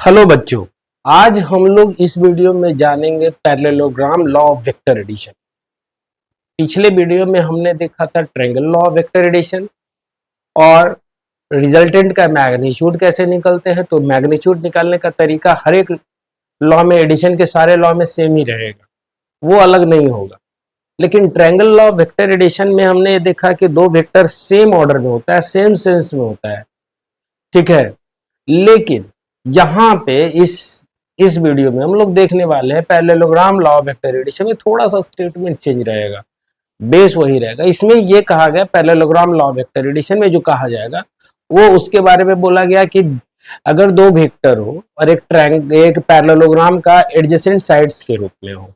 Hello बच्चों, आज हम लोग इस वीडियो में जानेंगे parallelogram law of vector addition. पिछले वीडियो में हमने देखा था triangle law of vector addition और रिजल्टेंट का मैग्नीट्यूड कैसे निकलते हैं। तो मैग्नीट्यूड निकालने का तरीका हर एक लॉ में, एडिशन के सारे लॉ में सेम ही रहेगा, वो अलग नहीं होगा। लेकिन triangle law of vector addition में हमने ये देखा कि दो वेक्टर सेम ऑर्डर में होता है, सेम सेंस में होता है, ठीक है। लेकिन यहाँ पे इस वीडियो में हम लोग देखने वाले हैं parallelogram law of vector addition में थोड़ा सा स्टेटमेंट चेंज रहेगा, बेस वही रहेगा। इसमें ये कहा गया parallelogram law of vector addition में जो कहा जाएगा वो उसके बारे में बोला गया कि अगर दो वेक्टर हो और एक पैरेललोग्राम का एडजेसेंट साइड्स के रूप में हो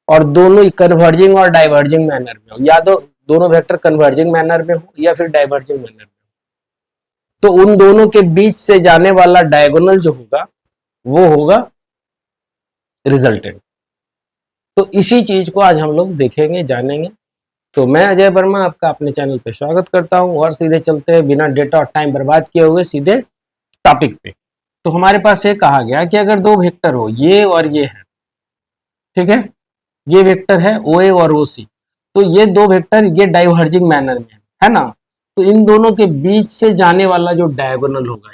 और दोनों कन्वर्जिंग और डाइवर्जिंग मैनर में हो, या तो दोनों वेक्टर कन्वर्जिंग मैनर में हो या फिर डाइवर्जिंग मैनर में, तो उन दोनों के बीच से जाने वाला डायगोनल जो होगा वो होगा रिजल्टेंट। तो इसी चीज को आज हम लोग देखेंगे, जानेंगे। तो मैं अजय वर्मा आपका अपने चैनल पे स्वागत करता हूं और सीधे चलते हैं बिना डेटा और टाइम बर्बाद किए हुए सीधे टॉपिक पे। तो हमारे पास ये कहा गया कि अगर दो वेक्टर हो, ये और ये है, ठीक है, ये वेक्टर है OA और OC, तो ये दो वेक्टर ये डाइवर्जिंग मैनर में है ना। तो इन दोनों के बीच से जाने वाला जो डायगोनल होगा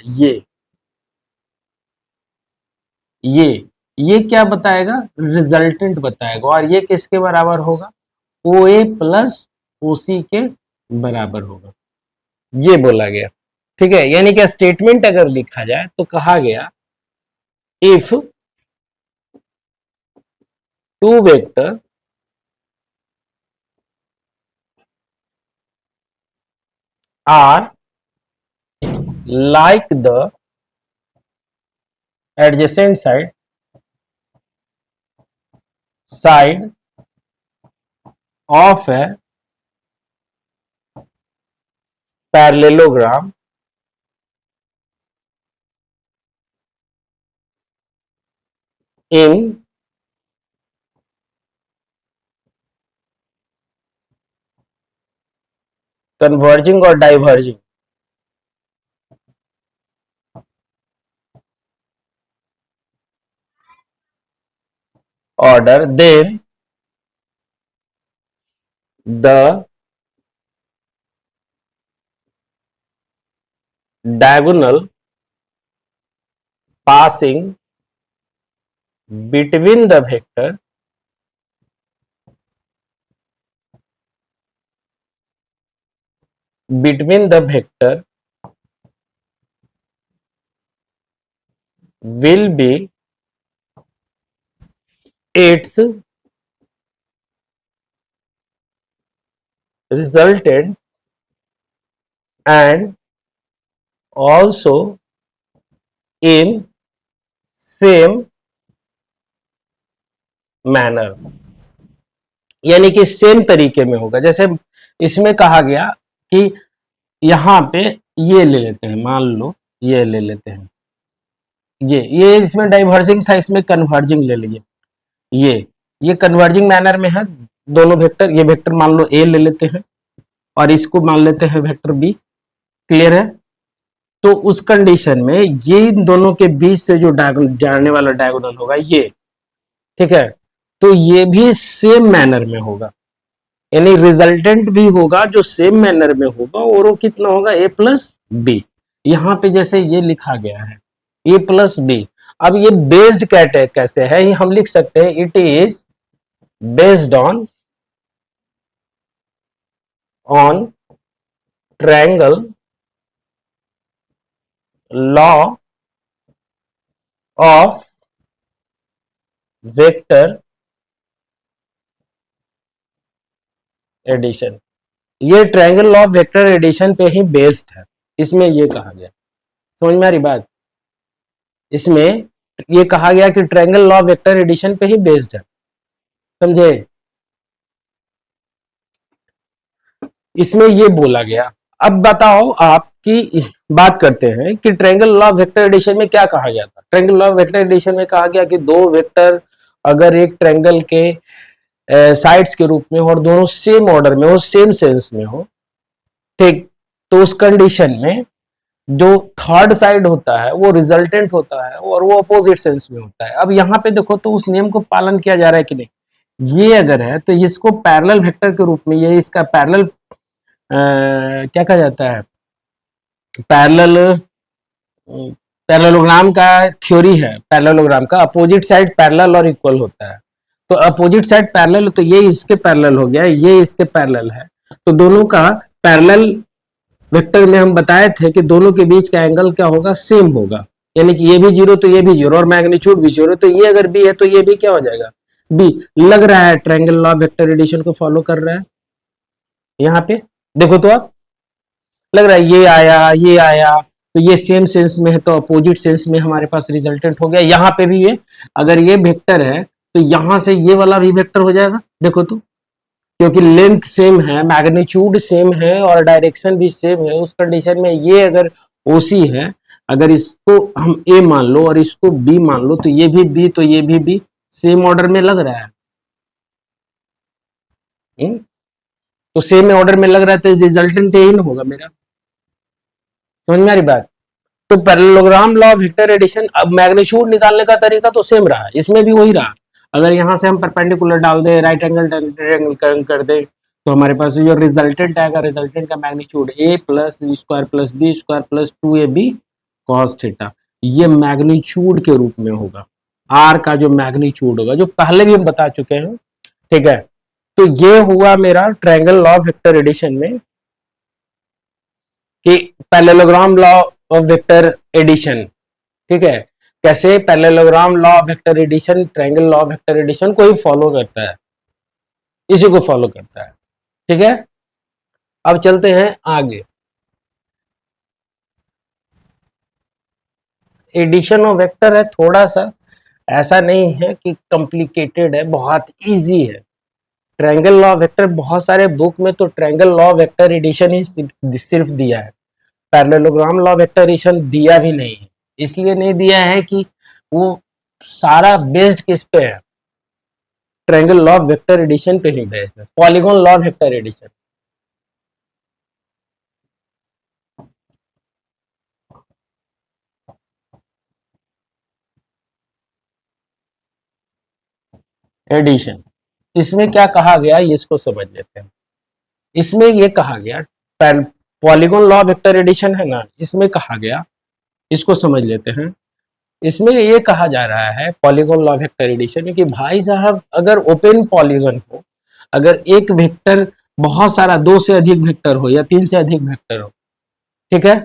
ये क्या बताएगा, रिजल्टेंट बताएगा। और ये किसके बराबर होगा, OA प्लस OC के बराबर होगा, ये बोला गया, ठीक है। यानी कि स्टेटमेंट अगर लिखा जाए तो कहा गया if two vector are like the adjacent side of a parallelogram in converging or diverging order, then the diagonal passing between the vector will be its resultant and also in same manner, यानी कि same तरीके में होगा। जैसे इसमें कहा गया कि यहाँ पे ये ले लेते हैं, मान लो ये ले लेते हैं, ये इसमें डाइवर्जिंग था, इसमें कन्वर्जिंग ले लीजिए। ये कन्वर्जिंग मैनर में है दोनों वेक्टर। ये वेक्टर मान लो A ले लेते हैं और इसको मान लेते हैं वेक्टर B, क्लियर है। तो उस कंडीशन में ये इन दोनों के बीच से जो जाने वाला डायगोनल होगा ये, ठीक है, तो ये भी सेम मैनर में होगा, यानी रिजल्टेंट भी होगा जो सेम मैनर में होगा। और वो कितना होगा, A प्लस बी। यहाँ पे जैसे ये लिखा गया है A प्लस बी। अब ये बेस्ड कैसे है, ये हम लिख सकते हैं it is based on triangle law of vector addition. ये triangle law of vector addition पे ही बेस्ड है, इसमें ये कहा गया। समझ में आ रही बात, इसमें ये कहा गया कि triangle law of vector addition पे ही बेस्ड है, समझे। इसमें ये बोला गया। अब बताओ, आपकी बात करते हैं कि triangle law of vector addition में क्या कहा गया था। Triangle law of vector addition में कहा गया कि दो वेक्टर अगर एक ट्रायंगल के साइड्स के रूप में हो और दोनों सेम ऑर्डर में हो, सेम सेंस में हो, ठीक, तो उस कंडीशन में जो थर्ड साइड होता है वो रिजल्टेंट होता है और वो अपोजिट सेंस में होता है। अब यहाँ पे देखो तो उस नियम को पालन किया जा रहा है कि नहीं। ये अगर है तो इसको पैरेलल वेक्टर के रूप में, ये इसका पैरेलल क्या कहा जाता है, पैरेलल पैरेललोग्राम का थ्योरी है। पैरेललोग्राम का अपोजिट साइड पैरेलल और इक्वल होता है। तो अपोजिट साइड पैरेलल, तो ये इसके पैरेलल हो गया, ये इसके पैरेलल है, तो दोनों का पैरेलल वेक्टर में हम बताए थे कि दोनों के बीच का एंगल क्या होगा, सेम होगा। यानी कि ये भी जीरो तो ये भी जीरो और मैग्नीट्यूड भी जीरो, तो ये अगर बी है तो ये भी क्या हो जाएगा, बी। लग रहा है ट्रायंगल लॉ वेक्टर एडिशन को फॉलो कर रहा है। यहाँ पे देखो तो आप, लग रहा है ये आया तो ये सेम सेंस में है, तो अपोजिट सेंस में हमारे पास रिजल्टेंट हो गया। यहाँ पे भी ये, अगर ये वेक्टर है तो यहां से ये वाला भी वेक्टर हो जाएगा। देखो तो, क्योंकि लेंथ सेम है, मैग्नीट्यूड सेम है और डायरेक्शन भी सेम है, उस कंडीशन में ये अगर ओसी है, अगर इसको हम ए मान लो और इसको बी मान लो, तो ये भी बी तो ये भी बी, सेम ऑर्डर में लग रहा है। तो सेम ऑर्डर में लग रहा है तो रिजल्टेंट यही ना होगा मेरा। समझ में आ रही बात। तो पैरेललोग्राम लॉ वेक्टर एडिशन, अब मैग्नीट्यूड निकालने का तरीका तो सेम रहा, इसमें भी वही रहा। अगर यहां से हम परपेंडिकुलर डाल दे, राइट एंगल ट्रायंगल कर दे, तो हमारे पास जो रिजल्टेंट आएगा, रिजल्टेंट का magnitude a plus square plus B square plus 2ab cos theta, ये मैग्नीट्यूड के रूप में होगा। आर का जो मैग्नीट्यूड होगा, जो पहले भी हम बता चुके हैं, ठीक है। तो ये हुआ मेरा ट्रायंगल लॉ वेक्टर एडिशन में कि parallelogram law of vector addition, ठीक है, कैसे parallelogram law of vector addition triangle law of vector addition को ही फॉलो करता है, इसी को फॉलो करता है, ठीक है। अब चलते हैं आगे। एडिशन ऑफ वेक्टर है थोड़ा सा, ऐसा नहीं है कि कॉम्प्लिकेटेड है, बहुत इजी है। ट्रायंगल लॉ ऑफ वेक्टर बहुत सारे बुक में तो triangle law of vector addition ही सिर्फ दिया है, पैरेललोग्राम लॉ वेक्टर एडिशन दिया भी नहीं है। इसलिए नहीं दिया है कि वो सारा बेस्ड किस पे है, ट्रायंगल लॉ वेक्टर एडिशन पे ही बेस्ड है, polygon law vector addition. Addition, इसमें क्या कहा गया इसको समझ लेते हैं। इसमें ये कहा गया, पॉलीगॉन लॉ वेक्टर एडिशन है ना, इसमें कहा गया, इसको समझ लेते हैं। इसमें ये कहा जा रहा है पॉलीगॉन लॉ वेक्टर एडिशन कि भाई साहब, अगर ओपन पॉलीगॉन हो, अगर एक वेक्टर बहुत सारा, दो से अधिक वेक्टर हो या तीन से अधिक वेक्टर हो, ठीक है।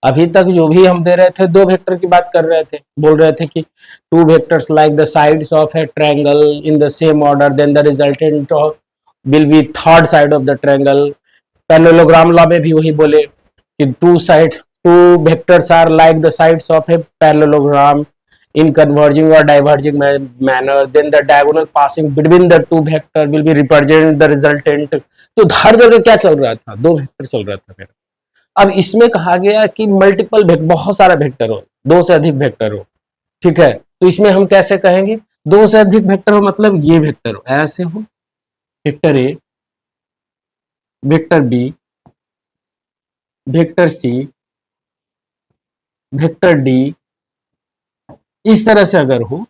अभी तक जो भी हम दे रहे थे, दो वेक्टर की बात कर रहे थे, बोल रहे थे कि two vectors like the sides of a triangle in the same order, then the resultant will be third side of the triangle. Parallelogram law में भी वही बोले कि two vectors are like the sides of a parallelogram in converging or diverging manner, then the diagonal passing between the two vector will be represent the resultant। तो हर जगह क्या चल रहा था, दो वेक्टर चल रहा था मेरा। अब इसमें कहा गया कि मल्टीपल बहुत सारा वेक्टर हो, दो से अधिक वेक्टर हो, ठीक है। तो इसमें हम कैसे कहेंगे, दो से अधिक वेक्टर हो मतलब ये वेक्टर हो, ऐसे हो, vector A, vector B, vector C, vector D, इस तरह से अगर हो,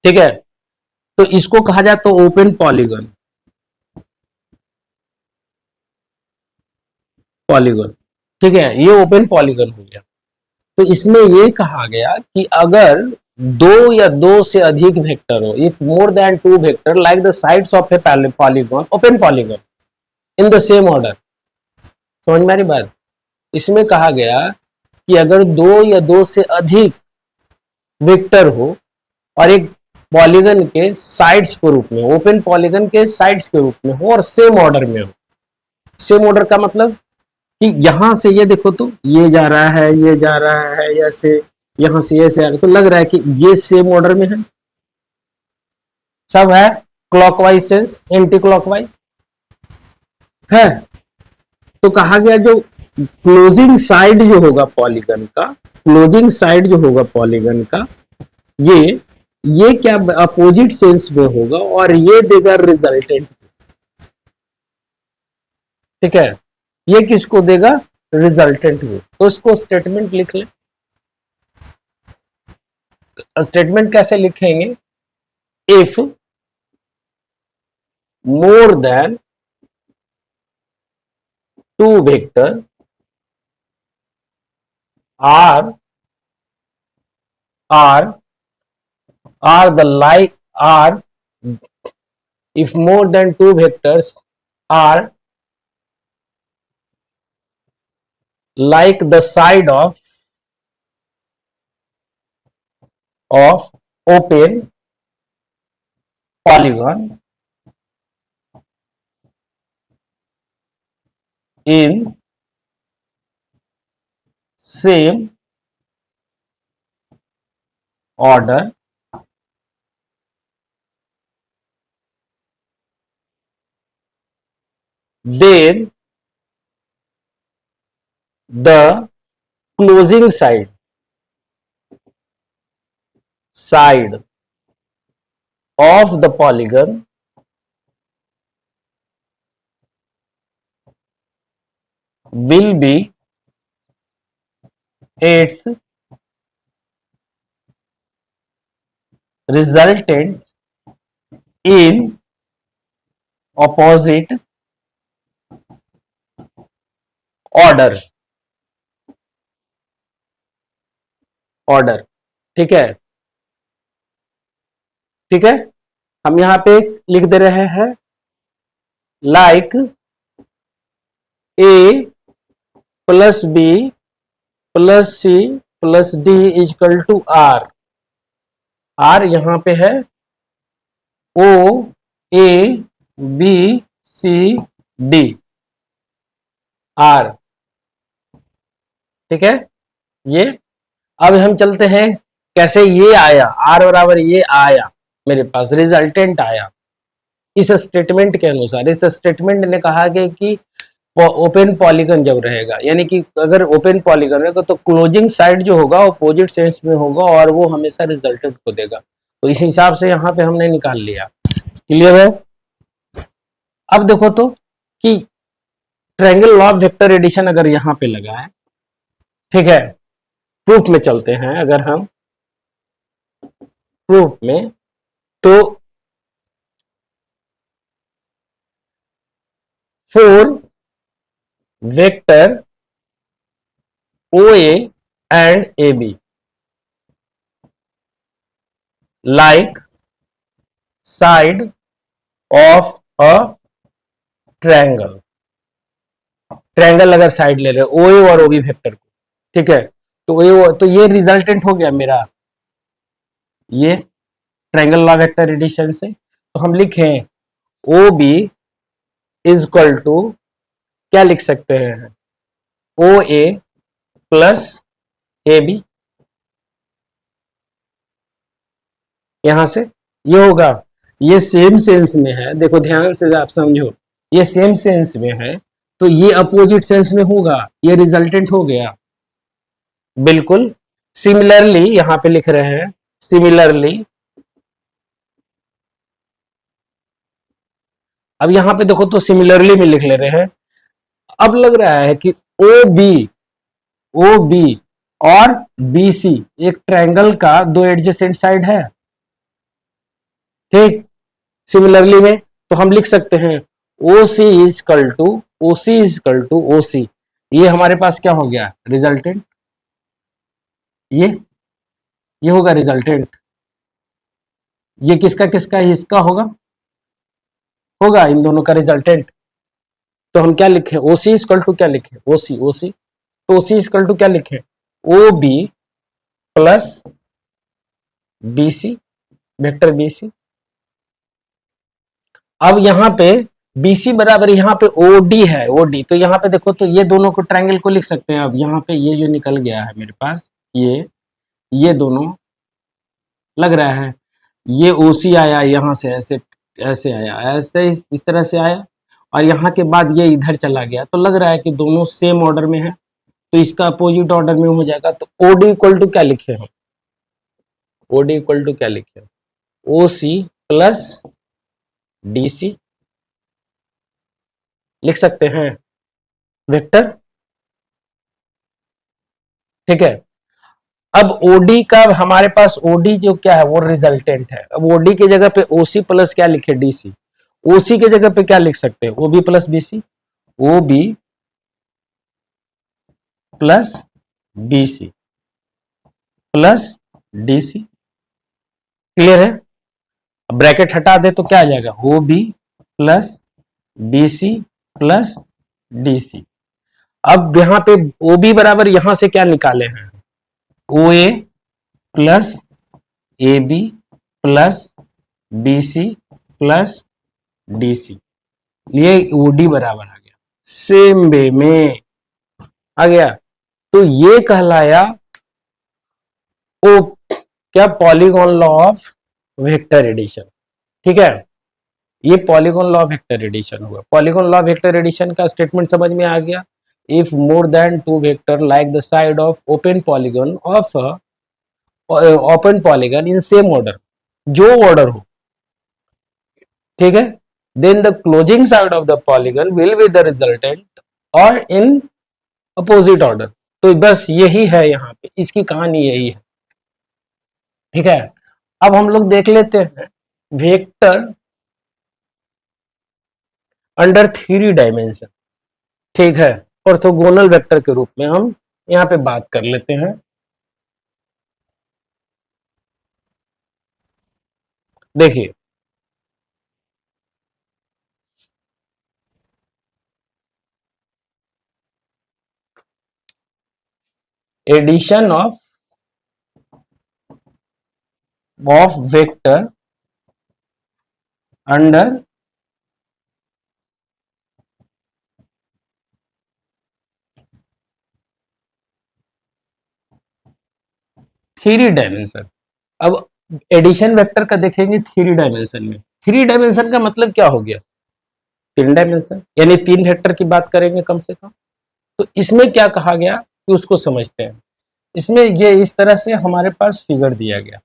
ठीक है, तो इसको कहा जाए तो ओपन पॉलीगॉन, ठीक है, ये ओपन पॉलीगॉन हो गया। तो इसमें ये कहा गया कि अगर दो या दो से अधिक वेक्टर हो, if more than two vector like the sides of a polygon, open polygon in the same order. समझ में आ रही बात। इसमें कहा गया कि अगर दो या दो से अधिक वेक्टर हो और एक पॉलीगन के साइड्स के रूप में, ओपन पॉलीगन के साइड्स के रूप में हो और सेम ऑर्डर में हो। सेम ऑर्डर का मतलब कि यहां से ये देखो तो ये जा रहा है, ये जा रहा है, ऐसे यहां से ये से, तो लग रहा है कि ये सेम ऑर्डर में है, सब है क्लॉकवाइज सेंस, एंटी क्लॉकवाइज है। तो कहा गया जो क्लोजिंग साइड जो होगा पॉलीगन का, क्लोजिंग साइड जो होगा पॉलीगन का, ये क्या अपोजिट सेंस में होगा और ये देगा रिजल्टेंट, ठीक है। ये किसको देगा, रिजल्टेंट हो, तो इसको स्टेटमेंट लिख लें। स्टेटमेंट कैसे लिखेंगे? If more than two vector are are are the like are if more than two vectors are like the side of open polygon in same order, then the closing side of the polygon will be its resultant in opposite order। ठीक है, ठीक है। हम यहां पे लिख दे रहे हैं like A plus B plus C plus D equal to R. R यहां पे है O A B C D, R, ठीक है ये। अब हम चलते हैं कैसे ये आया, आर बराबर ये आया मेरे पास, रिजल्टेंट आया इस स्टेटमेंट के अनुसार। इस स्टेटमेंट ने कहा कि ओपन पॉलीगन जब रहेगा, यानी कि अगर ओपन पॉलीगन रहेगा तो क्लोजिंग साइड जो होगा अपोजिट सेंस में होगा और वो हमेशा रिजल्टेंट को देगा। तो इस हिसाब से यहाँ पे हमने निकाल लिया। क्लियर है? अब देखो तो कि triangle law of vector addition अगर यहाँ पे लगा है, ठीक है, प्रूफ में चलते हैं। अगर हम प्रूफ में, तो 4 vector OA and AB like side of a triangle। Triangle अगर साइड ले रहे OA और OB वेक्टर को, ठीक है, तो ये रिजल्टेंट हो गया मेरा ये ट्रायंगल लॉ वेक्टर एडिशन से। तो हम लिखें OB इज इक्वल टू, क्या लिख सकते हैं, OA प्लस AB। यहां से ये होगा, ये सेम सेंस में है, देखो ध्यान से आप समझो, ये सेम सेंस में है तो ये अपोजिट सेंस में होगा, ये रिजल्टेंट हो गया। बिल्कुल सिमिलरली यहां पे लिख रहे हैं, सिमिलरली। अब यहां पे देखो तो सिमिलरली में लिख ले रहे हैं। अब लग रहा है कि ओ बी और BC एक ट्रायंगल का दो एडजेसेंट साइड है, ठीक। सिमिलरली में तो हम लिख सकते हैं OC is equal to OC, ये हमारे पास क्या हो गया, रिजल्टेंट। ये होगा रिजल्टेंट। ये किसका किसका, इसका होगा इन दोनों का रिजल्टेंट। तो हम क्या लिखें, OC इज इक्वल टू क्या लिखें, OC। तो OC इज इक्वल टू क्या लिखें, OB plus BC, vector BC। अब यहाँ पे BC बराबर यहाँ पे OD है, OD। तो यहाँ पे देखो तो ये दोनों को ट्रायंगल को लिख सकते हैं। अब यहाँ पे ये जो निकल गया है मेरे पास, ये दोनों लग रहा है, ये OC आया यहाँ से, ऐसे ऐसे आया, ऐसे इस तरह से आया, और यहाँ के बाद ये इधर चला गया। तो लग रहा है कि दोनों सेम ऑर्डर में है, तो इसका अपोजिट ऑर्डर में हो जाएगा। तो OD इक्वल टू क्या लिखे हम, OD इक्वल टू क्या लिखे, OC प्लस DC लिख सकते हैं वेक्टर। ठीक है। अब ओडी का हमारे पास ओडी जो क्या है वो रिजल्टेंट है। अब ओडी की जगह पे ओसी प्लस क्या लिखे डीसी, ओसी की जगह पे क्या लिख सकते हैं OB plus BC, OB plus BC plus DC. Clear है। अब ब्रैकेट हटा दे तो क्या आ जाएगा OB plus BC plus DC. अब यहां पे ओबी बराबर यहां से क्या निकाले हैं O A plus A B plus B C plus D C, ये ओडी बराबर आ गया। सेम वे में आ गया तो ये कहलाया ओ क्या polygon law of vector addition. ठीक है, ये polygon law of vector addition हुआ। Polygon law of vector addition का स्टेटमेंट समझ में आ गया। If more than two vector like the side of open polygon of open polygon in same order, जो ऑर्डर हो, ठीक है, then the closing side of the polygon will be the resultant और इन अपोजिट ऑर्डर। तो बस यही है यहाँ पे, इसकी कहानी यही है। ठीक है, अब हम लोग देख लेते हैं वेक्टर अंडर थ्री डायमेंशन। ठीक है, ऑर्थोगोनल वेक्टर के रूप में हम यहाँ पे बात कर लेते हैं। देखिए addition of vector under three dimension. अब एडिशन वेक्टर का देखेंगे थ्री डायमेंशन में। थ्री डायमेंशन का मतलब क्या हो गया, तीन डायमेंशन, यानी तीन वेक्टर की बात करेंगे कम से कम। तो इसमें क्या कहा गया कि उसको समझते हैं। इसमें ये इस तरह से हमारे पास फिगर दिया गया।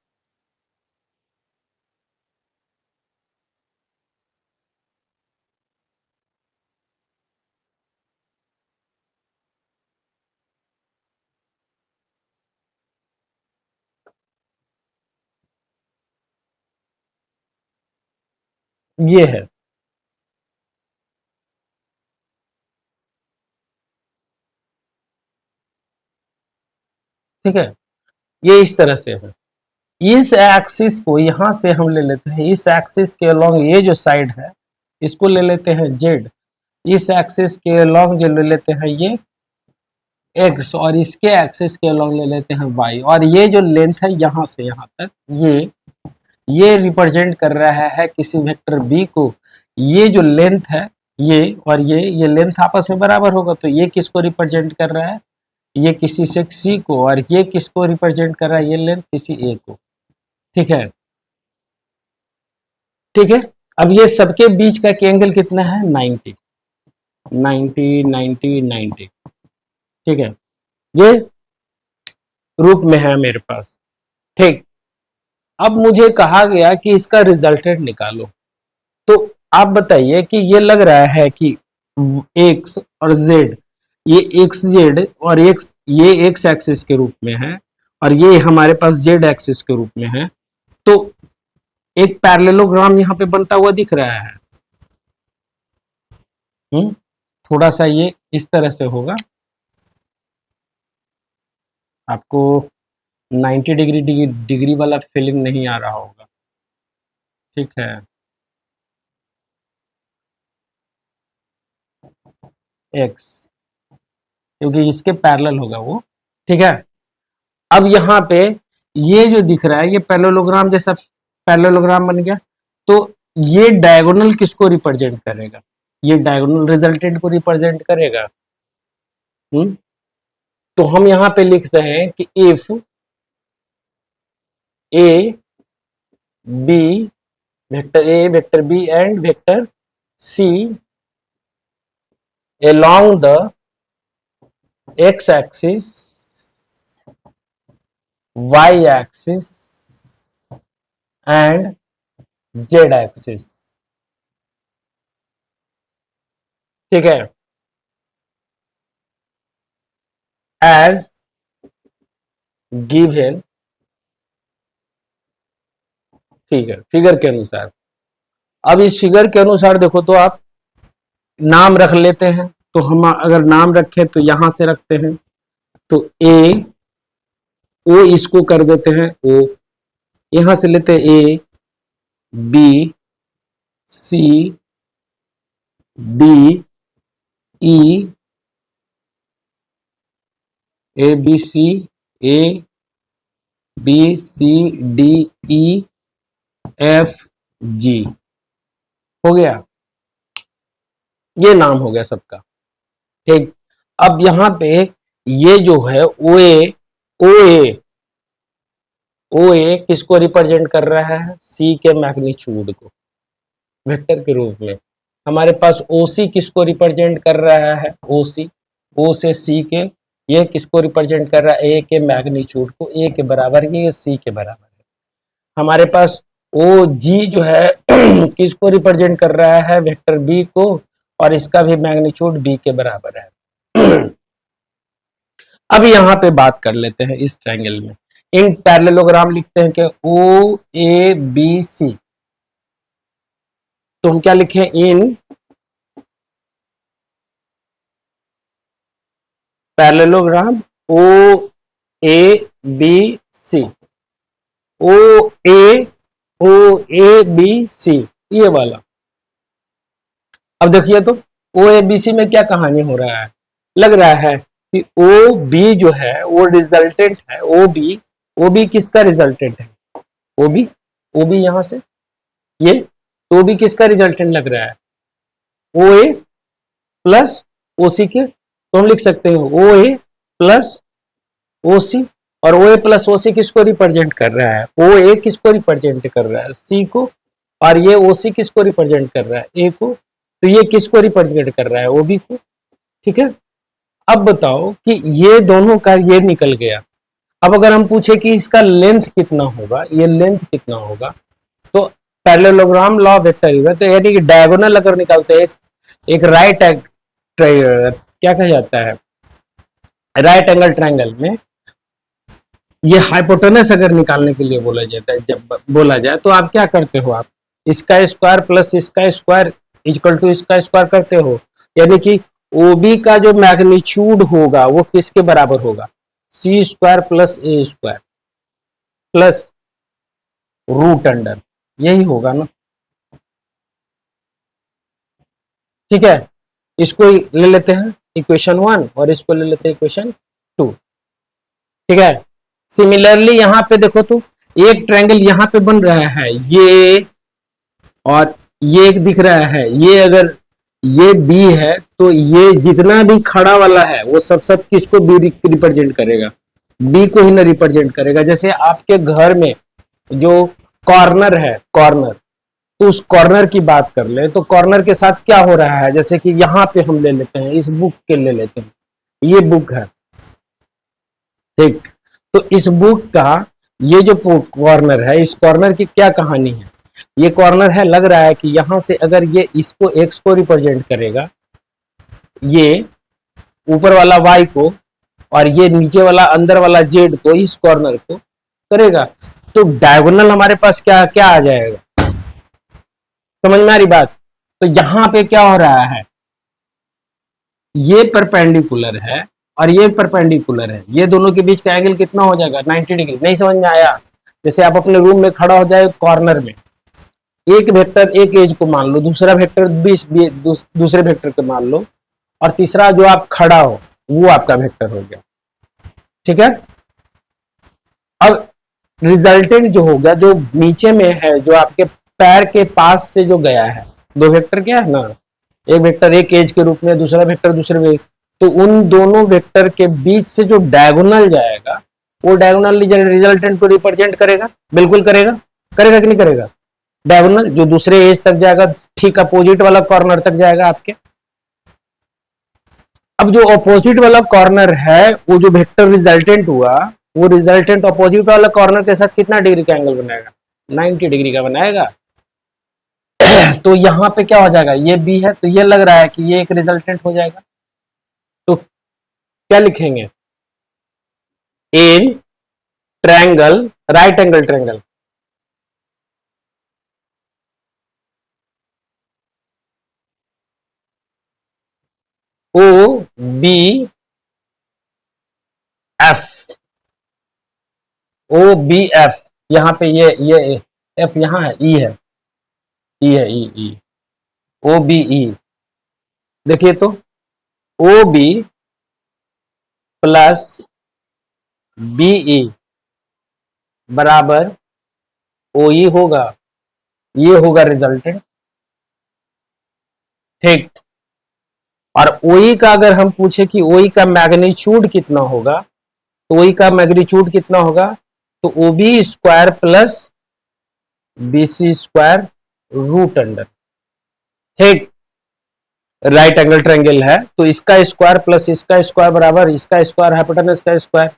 ये है, ठीक है, ये इस तरह से है। इस एक्सिस को यहां से हम ले लेते हैं, इस एक्सिस के अलोंग ये जो साइड है इसको ले लेते हैं जेड, इस एक्सिस के अलोंग जो ले लेते हैं ये एक्स, और इसके एक्सिस के अलोंग ले लेते हैं वाई। और ये जो लेंथ है यहां से यहां तक, ये रिप्रेजेंट कर रहा है किसी वेक्टर बी को। ये जो लेंथ है ये और ये लेंथ आपस में बराबर होगा, तो ये किसको रिप्रेजेंट कर रहा है, ये किसी से सी को, और ये किसको रिप्रेजेंट कर रहा है, ये लेंथ किसी ए को। ठीक है, ठीक है। अब ये सबके बीच का एंगल कितना है 90, 90 90 90। ठीक है, ये रूप में है मेरे पास। ठीक, अब मुझे कहा गया कि इसका रिजल्टेंट निकालो। तो आप बताइए कि ये लग रहा है कि एक्स और जेड, ये एक्स जेड और एक्स, ये एक्स एक्सिस के रूप में है और ये हमारे पास जेड एक्सिस के रूप में है। तो एक पैरेललोग्राम यहाँ पे बनता हुआ दिख रहा है। थोड़ा सा ये इस तरह से होगा, आपको 90 डिग्री डिग्री वाला फीलिंग नहीं आ रहा होगा। ठीक है, एक्स, क्योंकि इसके पैरेलल होगा वो। ठीक है, अब यहाँ पे ये जो दिख रहा है ये पैरेललोग्राम जैसा पैरेललोग्राम बन गया। तो ये डायगोनल किसको रिप्रेजेंट करेगा, ये डायगोनल रिजल्टेंट को रिप्रेजेंट करेगा। हुँ? तो हम यहाँ पे लिखते हैं कि if A B, vector B and vector C along the x axis, y axis and z axis। ठीक है, as गिवन फिगर के अनुसार। अब इस फिगर के अनुसार देखो तो आप नाम रख लेते हैं। तो हम अगर नाम रखें तो यहां से रखते हैं, तो ए ओ इसको कर देते हैं ओ, यहां से लेते हैं A B C D E, A B C, A B C D E F G, हो गया, ये नाम हो गया सबका। ठीक, अब यहां पे ये जो है ओ ए किसको रिप्रेजेंट कर रहा है? सी के मैग्नीट्यूड को वेक्टर के रूप में। हमारे पास ओ सी किसको रिप्रेजेंट कर रहा है? ओ सी, ओ से सी के, ये किसको रिप्रेजेंट कर रहा है? ए के मैग्नीट्यूड को, ए के बराबर ये सी के बराबर है। हमारे पास ओ जी जो है किसको रिप्रेजेंट कर रहा है? वेक्टर बी को, और इसका भी मैग्नीट्यूड बी के बराबर है। अब यहां पे बात कर लेते हैं इस ट्रायंगल में। इन पैरेललोग्राम लिखते हैं कि ओ ए बी सी, तो हम क्या लिखें? In parallelogram O A B C, O A B C, ये वाला। अब देखिए तो ओ ए बी सी में क्या कहानी हो रहा है? लग रहा है कि ओ बी जो है वो रिजल्टेंट है। ओ बी किसका रिजल्टेंट है? ओ बी यहां से ये, तो ओ बी किसका रिजल्टेंट लग रहा है? ओ ए प्लस ओ सी के। तो हम लिख सकते हैं ओ ए प्लस ओ सी, और ओ ए प्लस ओ सी किसको रिप्रेजेंट कर रहा है? ओ ए किसको रिप्रेजेंट कर रहा है? सी को, और ये ओ सी किसको रिप्रेजेंट कर रहा है? ए को। तो ये किसको रिप्रेजेंट कर रहा है? ओ बी को। ठीक है, अब बताओ कि ये दोनों का ये निकल गया। अब अगर हम पूछे कि इसका लेंथ कितना होगा, ये लेंथ कितना होगा, तो पैरेललोग्राम लॉ वेक्टर, तो यानी कि डायगोनल अगर निकालते हैं, एक राइट क्या कहा जाता है, राइट एंगल ट्रायंगल में ये हाइपोटेनस अगर निकालने के लिए बोला जाता है, जब बोला जाए तो आप क्या करते हो? आप इसका स्क्वायर प्लस इसका स्क्वायर इक्वल टू इसका स्क्वायर करते हो, यानी कि ओबी का जो मैग्नीट्यूड होगा वो किसके बराबर होगा? सी स्क्वायर प्लस ए स्क्वायर प्लस रूट अंडर, यही होगा ना। ठीक है, इसको ले लेते हैं इक्वेशन 1 और इसको ले लेते हैं इक्वेशन 2। ठीक है, सिमिलरली यहां पे देखो तो एक ट्रायंगल यहां पे बन रहा है, ये और ये एक दिख रहा है। ये अगर ये बी है तो ये जितना भी खड़ा वाला है वो सब किसको बी रिप्रेजेंट करेगा? बी को ही ना रिप्रेजेंट करेगा। जैसे आपके घर में जो कॉर्नर है, कॉर्नर, तो उस कॉर्नर की बात कर ले तो कॉर्नर के साथ क्या हो रहा है? जैसे कि यहाँ पे हम ले लेते हैं, इस बुक के ले लेते हैं, ये बुक है। ठीक, तो इस बुक का ये जो कॉर्नर है, इस कॉर्नर की क्या कहानी है? ये कॉर्नर है, लग रहा है कि यहां से अगर ये इसको एक्स को रिप्रेजेंट करेगा, ये ऊपर वाला वाई को, और ये नीचे वाला अंदर वाला जेड को, इस कॉर्नर को करेगा, तो डायगोनल हमारे पास क्या क्या आ जाएगा? समझ में आ रही बात? तो यहां पे क्या हो रहा है, ये परपेंडिकुलर है और ये परपेंडिकुलर है, ये दोनों के बीच का एंगल कितना हो जाएगा? 90 डिग्री। नहीं समझ में आया? जैसे आप अपने रूम में खड़ा हो जाए कॉर्नर में, एक वेक्टर एक एज को मान लो, दूसरा वेक्टर दूसरे वेक्टर को मान लो, और तीसरा जो आप खड़ा हो वो आपका वेक्टर हो गया। ठीक है, अब रिजल्टेंट जो होगा, जो नीचे में है, जो आपके पैर के पास से जो गया है, दो वेक्टर क्या है ना, एक वेक्टर एक एज के रूप में, दूसरा वेक्टर दूसरे में, तो उन दोनों वेक्टर के बीच से जो डायगोनल जाएगा वो डायगोनल रिजल्टेंट को रिप्रेजेंट करेगा। बिल्कुल करेगा, करेगा कि नहीं करेगा? डायगोनल जो दूसरे एज तक जाएगा, ठीक अपोजिट वाला कॉर्नर तक जाएगा आपके। अब जो अपोजिट वाला कॉर्नर है, वो जो वेक्टर रिजल्टेंट हुआ, वो रिजल्टेंट अपोजिट वाला कॉर्नर के साथ कितना डिग्री का एंगल बनाएगा? 90 डिग्री का बनाएगा। तो यहां पे क्या हो जाएगा? ये बी है तो ये लग रहा है कि ये एक रिजल्टेंट हो जाएगा। तो क्या लिखेंगे? In triangle, right angle triangle, O B F, O B F, यहाँ पे ये एफ यहाँ है, ई है, ई है, ई ओ बी ई, देखिए तो O B plus B E बराबर ओ ई होगा, ये होगा रिजल्टेंट, ठीक। और ओई का अगर हम पूछे कि ओई का मैग्नीट्यूड कितना होगा, तो ओई का मैग्नीट्यूड कितना होगा, तो O B square plus B C square root under, ठीक। राइट एंगल ट्रायंगल है तो इसका स्क्वायर प्लस इसका स्क्वायर बराबर इसका स्क्वायर हाइपोटेनस का स्क्वायर,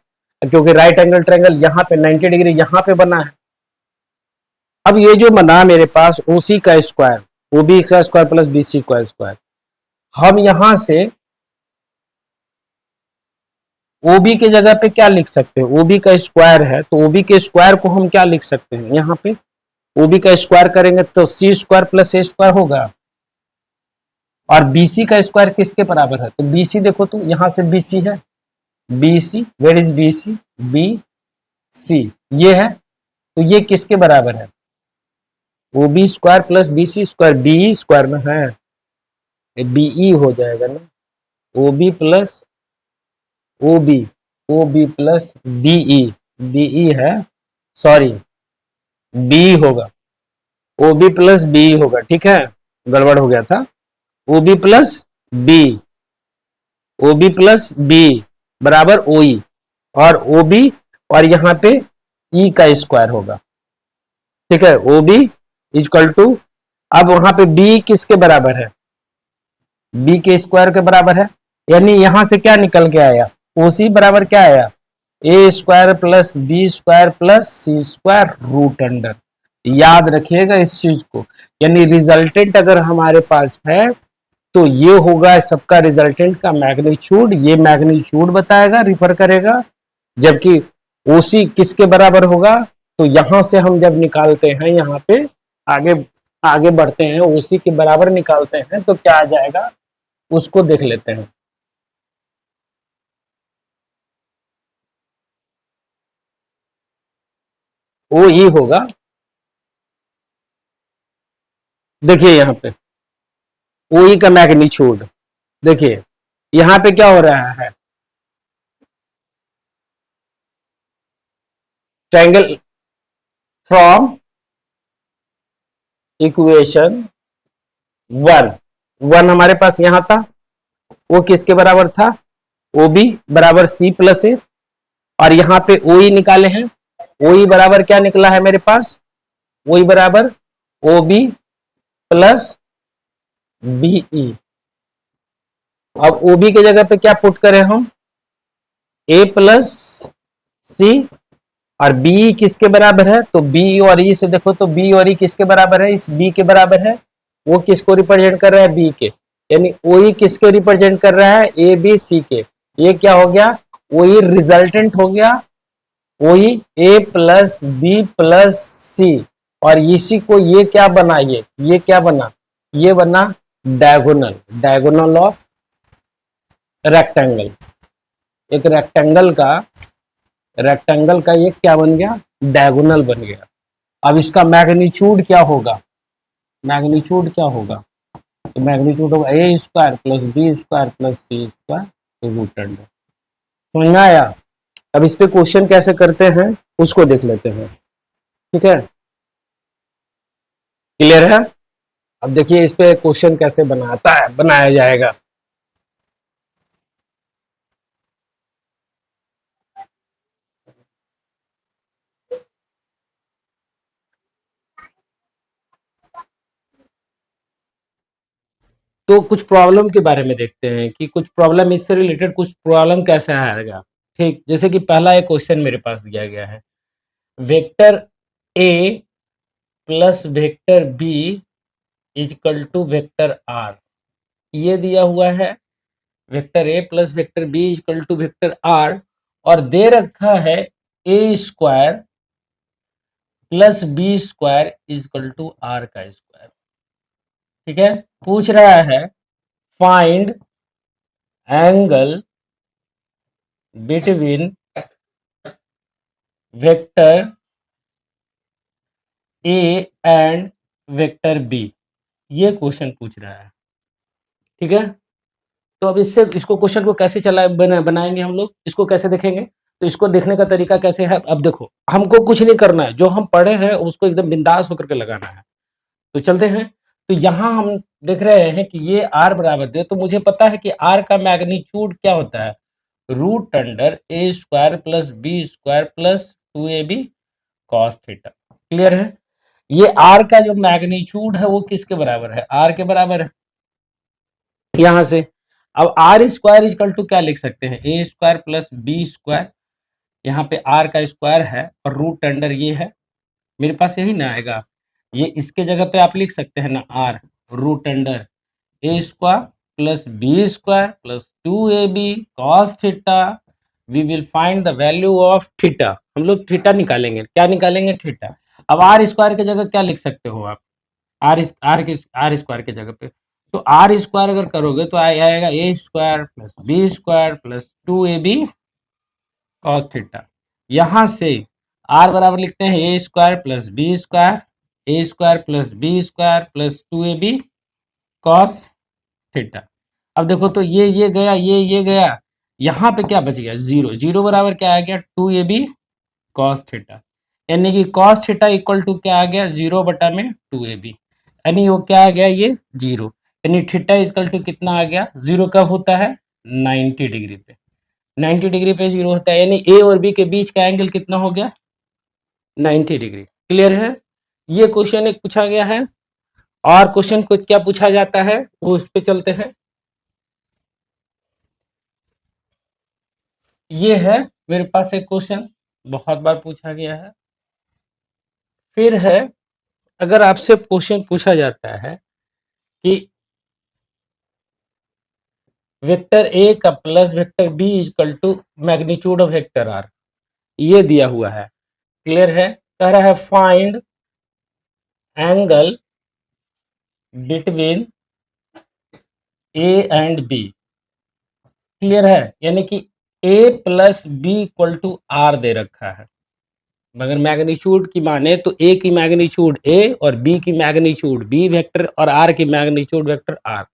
क्योंकि राइट एंगल ट्रायंगल यहाँ पे 90 डिग्री यहाँ पे बना है। अब ये जो बना मेरे पास ओसी का स्क्वायर, ओ बी का स्क्वायर प्लस बी सी का स्क्वायर, हम यहां से ओबी के जगह पे क्या लिख सकते हैं, ओबी का स्क्वायर है तो ओबी के स्क्वायर को हम क्या लिख सकते हैं, यहाँ पे ओबी का स्क्वायर करेंगे तो सी स्क्वायर प्लस ए स्क्वायर होगा, और बीसी का स्क्वायर किसके बराबर है, तो बीसी देखो तो यहां से बीसी है, BC where is BC, B C ये है, तो ये किसके बराबर है, O B square plus B C square, B square में है, बीई हो जाएगा ना, O B plus O B, O B plus BE, BE है, सॉरी बी होगा, ओ बी प्लस बी होगा, ठीक है, गड़बड़ हो गया था, O B plus B, O B plus B बराबर ओ ई, और ओ बी और यहां पे ई का स्क्वायर होगा, ठीक है, ओ बी इक्वल टू, अब वहां पे बी किसके बराबर है, बी के स्क्वायर के बराबर है, यानी यहां से क्या निकल के आया, ओसी बराबर क्या आया, A square plus B square plus C square root under, याद रखिएगा इस चीज को, यानी रिजल्टेंट अगर हमारे पास है तो ये होगा सबका रिजल्टेंट का मैग्नीट्यूड, ये मैग्नीट्यूड बताएगा, रिफर करेगा, जबकि ओसी किसके बराबर होगा, तो यहां से हम जब निकालते हैं यहाँ पे आगे आगे बढ़ते हैं, ओसी के बराबर निकालते हैं तो क्या आ जाएगा, उसको देख लेते हैं। ओ ई होगा, देखिए यहाँ पे ओ ई का मैग्नीट्यूड, देखिए यहाँ पे क्या हो रहा है, triangle from equation one, one हमारे पास यहां था, वो किसके बराबर था, ओ बी बराबर सी प्लस ए, और यहाँ पे ओ ई निकाले हैं, ओ ई बराबर क्या निकला है मेरे पास, ओ ई बराबर O B plus B E, अब ओ बी के जगह पे क्या पुट करें हम, ए प्लस सी, और बी किसके बराबर है, तो बी और ई से देखो तो बी और ई किसके बराबर है, इस बी के बराबर है, वो किसको रिप्रेजेंट कर रहा है, बी के, यानी ओ ई किसके रिप्रेजेंट कर रहा है, ए बी सी के, ये क्या हो गया, ओ ई रिजल्टेंट हो गया, ओ ई ए प्लस बी प्लस सी, और इसी को ये क्या बना, ये क्या बना, ये बना डायगोनल, डायगोनल ऑफ रेक्टेंगल, एक रेक्टेंगल का एक क्या बन गया, डायगोनल बन गया। अब इसका मैग्नीट्यूड क्या होगा, मैग्नीट्यूड क्या होगा, तो मैग्नीट्यूड होगा A square plus B square plus C square root under, समझ में आया। अब इस पे क्वेश्चन कैसे करते हैं उसको देख लेते हैं, ठीक है, क्लियर है। अब देखिए इस पे क्वेश्चन कैसे बनाया जाएगा, तो कुछ प्रॉब्लम के बारे में देखते हैं कि कुछ प्रॉब्लम इससे रिलेटेड कुछ प्रॉब्लम कैसे आएगा, ठीक। जैसे कि पहला एक क्वेश्चन मेरे पास दिया गया है, vector A plus vector B equal to vector R, ये दिया हुआ है, vector A plus vector B equal to vector R, और दे रखा है A square plus B square equal to R का स्क्वायर। ठीक है, पूछ रहा है find angle between vector A and vector B, ये क्वेश्चन पूछ रहा है। ठीक है, तो अब इसको क्वेश्चन को कैसे बनाएंगे हम लोग, इसको कैसे देखेंगे, तो इसको देखने का तरीका कैसे है। अब देखो, हमको कुछ नहीं करना है, जो हम पढ़े हैं उसको एकदम बिंदास होकर के लगाना है। तो चलते हैं, तो यहाँ हम देख रहे हैं कि ये r बराबर दे, तो मुझे पता है कि r का मैग्नीट्यूड क्या होता है, root under A square plus B square plus 2ab cos theta. Clear है, ये r का जो मैग्नीट्यूड है वो किसके बराबर है, r के बराबर है। यहां से अब आर स्क्वायर इजकल टू क्या लिख सकते हैं, A square plus B square, यहाँ पे आर का स्क्वायर है और रूट अंडर ये है, मेरे पास यही ना आएगा, ये इसके जगह पे आप लिख सकते हैं ना R root under A square plus B square plus 2ab cos theta. We will find the value of theta, हम लोग थीटा निकालेंगे, क्या निकालेंगे, थीटा। अब आर स्क्वायर की जगह क्या लिख सकते हो आप, आर स्क्वायर की जगह पे, तो आर स्क्वायर अगर करोगे तो आएगा A square plus B square plus 2ab cos theta. यहां से आर बराबर लिखते हैं A square plus B square, A square plus B square plus 2ab cos theta. अब देखो तो ये गया, ये गया, यहाँ पे क्या बच गया, जीरो, जीरो बराबर क्या आ गया, 2ab कॉस थीटा, यानी कि कॉस थीटा इक्वल टू क्या आ गया, 0 बटा में 2ab, यानी वो क्या आ गया, ये 0, यानी थीटा इक्वल टू कितना आ गया, 0 कब होता है, 90 डिग्री पे, 90 डिग्री पे 0 होता है, यानी ए और बी के बीच का एंगल कितना हो गया, 90 डिग्री। क्लियर है, ये क्वेश्चन एक पूछा गया है, और क्वेश्चन को क्या पूछा जाता है वो उस पे चलते हैं। ये है मेरे पास एक क्वेश्चन, बहुत बार पूछा गया है। फिर है, अगर आपसे क्वेश्चन पूछा जाता है कि वेक्टर ए का plus vector B equal to magnitude of vector R, ये दिया हुआ है। क्लियर है, कह रहा है find angle between A and B. Clear है, यानी कि A plus B equal to R दे रखा है, मगर मैग्नीट्यूड की माने तो ए की मैग्नीट्यूड ए और बी की मैग्नीट्यूड बी वेक्टर और आर की मैग्नीट्यूड वेक्टर आर।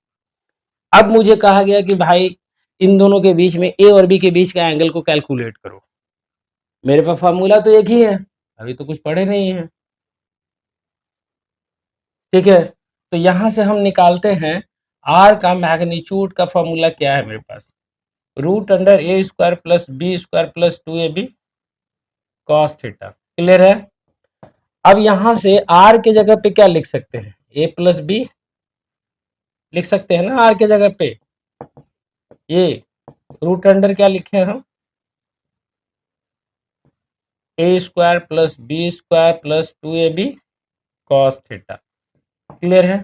अब मुझे कहा गया कि भाई इन दोनों के बीच में ए और बी के बीच का एंगल को कैलकुलेट करो। मेरे पास फॉर्मूला तो एक ही है, अभी तो कुछ पढ़े नहीं है। ठीक है, तो यहां से हम निकालते हैं आर का मैग्नीट्यूड का फॉर्मूला क्या है मेरे पास, root under A square plus B square plus 2ab cos theta. Clear है, अब यहां से आर के जगह पे क्या लिख सकते हैं, ए प्लस बी लिख सकते हैं ना आर के जगह पे, ये रूट अंडर क्या लिखे हम, A square plus B square plus 2ab cos theta. Clear है,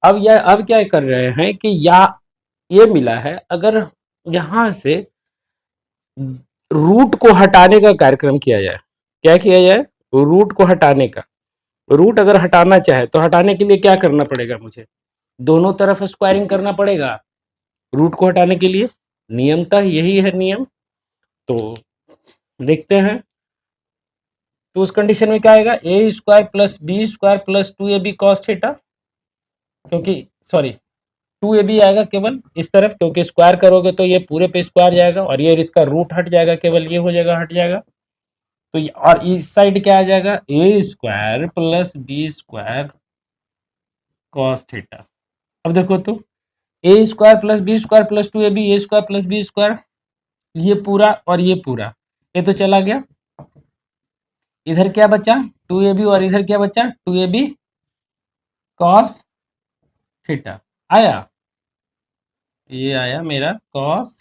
अब क्या कर रहे हैं कि ये मिला है, अगर यहां से रूट को हटाने का कार्यक्रम किया जाए, क्या किया जाए, रूट को हटाने का, रूट अगर हटाना चाहे तो हटाने के लिए क्या करना पड़ेगा, मुझे दोनों तरफ स्क्वायरिंग करना पड़ेगा रूट को हटाने के लिए, नियमतः यही है नियम। तो देखते हैं, तो उस कंडीशन में क्या आएगा, A square plus B square plus 2ab cos theta, क्योंकि सॉरी 2ab आएगा केवल इस तरफ, क्योंकि स्क्वायर करोगे तो ये पूरे पे स्क्वायर जाएगा और ये इसका रूट हट जाएगा, केवल ये हो जाएगा, हट जाएगा। तो और इस साइड क्या आ जाएगा, A square plus B square cos theta. अब देखो तो A square plus B square plus 2ab, A square plus B square, ये पूरा और ये पूरा, ये तो चला गया, इधर क्या बचा 2ab और इधर क्या बचा 2ab कॉस थीटा आया, ये आया मेरा कॉस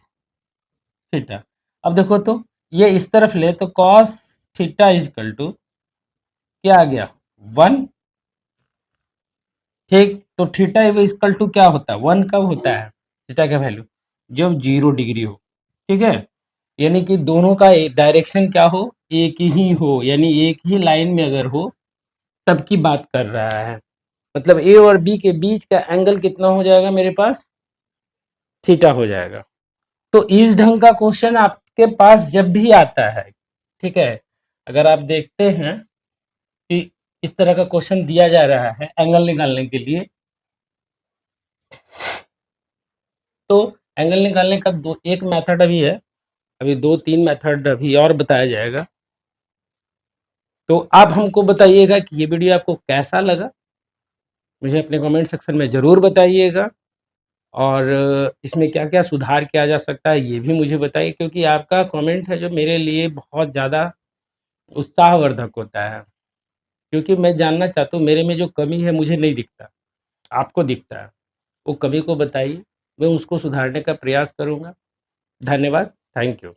थीटा। अब देखो तो ये इस तरफ ले तो कॉस थीटा इजकल टू क्या आ गया 1। ठीक, तो थीटा इक्वल टू क्या होता है, 1 कब होता है थीटा का वैल्यू, जब 0 डिग्री हो। ठीक है, यानी कि दोनों का डायरेक्शन क्या हो, एक ही हो, यानी एक ही लाइन में अगर हो तब की बात कर रहा है। मतलब ए और बी के बीच का एंगल कितना हो जाएगा मेरे पास, थीटा हो जाएगा। तो इस ढंग का क्वेश्चन आपके पास जब भी आता है, ठीक है, अगर आप देखते हैं कि इस तरह का क्वेश्चन दिया जा रहा है एंगल निकालने के लिए, तो एंगल निकालने का एक मेथड अभी है, अभी 2-3 मेथड अभी और बताया जाएगा। तो आप हमको बताइएगा कि ये वीडियो आपको कैसा लगा, मुझे अपने कमेंट सेक्शन में ज़रूर बताइएगा। और इसमें क्या-क्या सुधार किया जा सकता है ये भी मुझे बताइए, क्योंकि आपका कमेंट है जो मेरे लिए बहुत ज़्यादा उत्साहवर्धक होता है। क्योंकि मैं जानना चाहता हूँ मेरे में जो कमी है मुझे नहीं दिखता, आपको दिखता है। वो कमी को बताइए, मैं उसको सुधारने का प्रयास करूँगा। धन्यवाद, थैंक यू।